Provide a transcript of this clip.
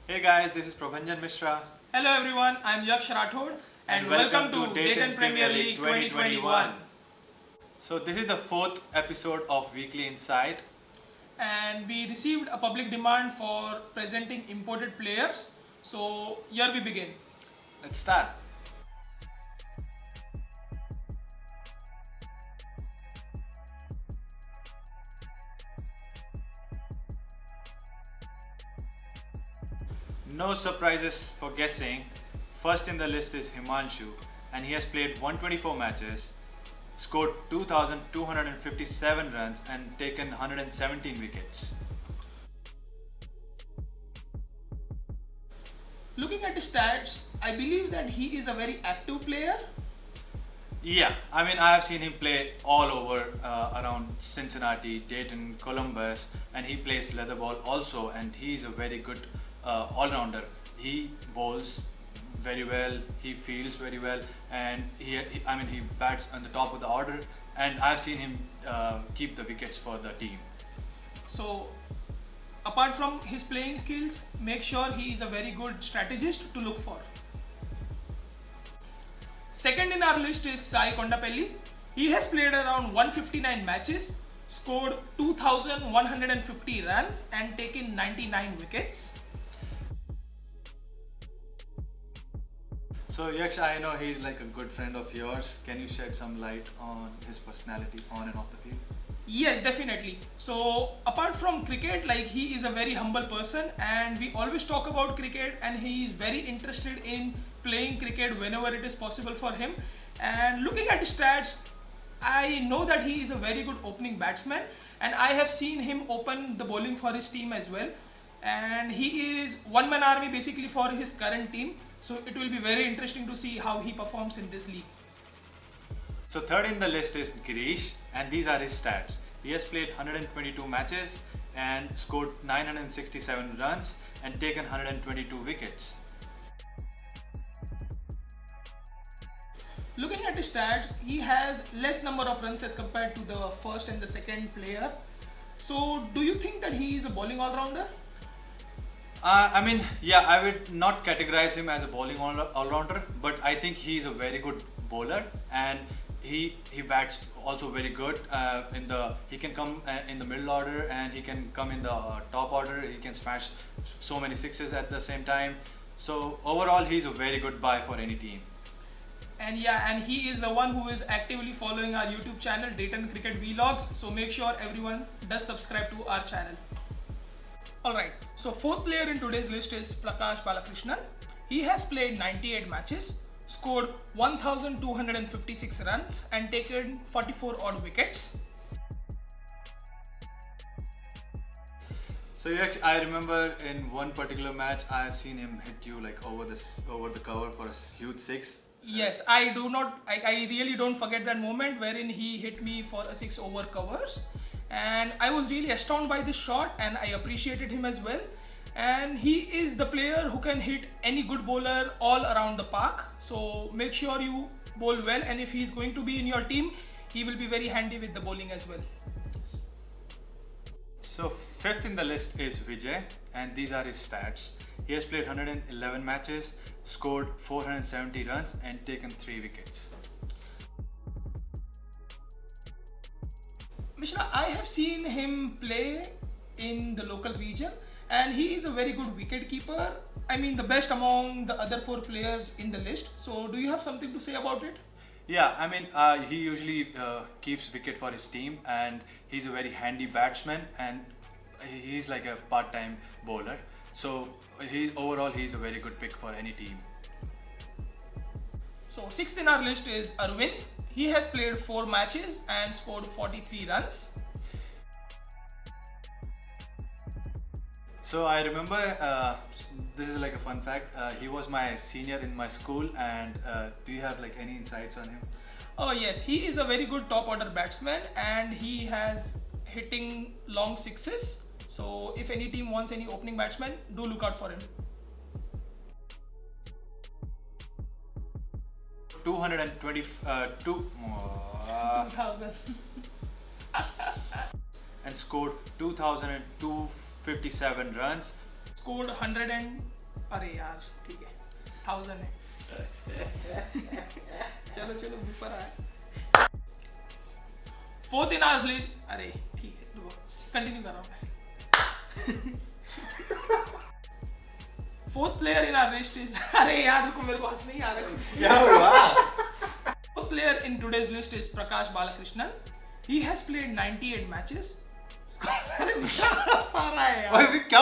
Hey guys, this is Prabhanjan Mishra. Hello everyone, I'm Yaksh Rathod and welcome to Dayton Premier League 2021. So this is the fourth episode of Weekly Insight. And we received a public demand for presenting imported players. So here we begin. Let's start. No surprises for guessing. First in the list is Himanshu, and he has played 124 matches, scored 2,257 runs, and taken 117 wickets. Looking at his stats, I believe that he is a very active player. Yeah, I mean, I have seen him play all over around Cincinnati, Dayton, Columbus, and he plays leather ball also. And he's a very good all-rounder. He bowls very well, he fields very well, and he bats on the top of the order. And I've seen him keep the wickets for the team. So apart from his playing skills, make sure he is a very good strategist to look for. Second in our list is Sai Kondapelli. He has played around 159 matches, scored 2,150 runs and taken 99 wickets. So Yaksh, I know he's like a good friend of yours. Can you shed some light on his personality on and off the field? Yes, definitely. So apart from cricket, like he is a very humble person and we always talk about cricket and he is very interested in playing cricket whenever it is possible for him. And looking at his stats, I know that he is a very good opening batsman and I have seen him open the bowling for his team as well. And he is one man army basically for his current team. So it will be very interesting to see how he performs in this league. So third in the list is Girish, and these are his stats. He has played 122 matches and scored 967 runs and taken 122 wickets. Looking at his stats, he has less number of runs as compared to the first and the second player. So do you think that he is a bowling all-rounder? I would not categorize him as a bowling all-rounder, but I think he is a very good bowler and he bats also very good. He can come in the middle order and he can come in the top order. He can smash so many sixes at the same time. So overall, he's a very good buy for any team. And he is the one who is actively following our YouTube channel, Dayton Cricket Vlogs. So make sure everyone does subscribe to our channel. Alright, so fourth player in today's list is Prakash Balakrishnan. He has played 98 matches, scored 1,256 runs and taken 44 odd wickets. So I remember in one particular match, I have seen him hit you like over the cover for a huge six. Yes, I really don't forget that moment wherein he hit me for a 6 over covers. And I was really astounded by this shot and I appreciated him as well. And he is the player who can hit any good bowler all around the park. So make sure you bowl well, and if he is going to be in your team, he will be very handy with the bowling as well. So fifth in the list is Vijay, and these are his stats. He has played 111 matches, scored 470 runs and taken 3 wickets. Mishra, I have seen him play in the local region and he is a very good wicket keeper. I mean, the best among the other 4 players in the list. So do you have something to say about it? Yeah, he usually keeps wicket for his team, and he's a very handy batsman, and he's like a part-time bowler. So he's a very good pick for any team. So sixth in our list is Arvind. He has played 4 matches and scored 43 runs. So I remember, this is like a fun fact, he was my senior in my school, and do you have like any insights on him? Oh yes, he is a very good top order batsman and he has hitting long sixes. So if any team wants any opening batsman, do look out for him. 222 2000. and scored 2,257 runs. Scored 100 and अरे यार ठीक है 1000 है. चलो चलो ऊपर आया. Fourth in our list. अरे ठीक है रुको कंटिन्यू कर रहा हूँ. Fourth player in our list is अरे यार रुको मेरे पास नहीं आ रहा. क्या हुआ? Fourth player in today's list is Prakash Balakrishnan. He has played 98 matches. अरे सारा है यार. क्या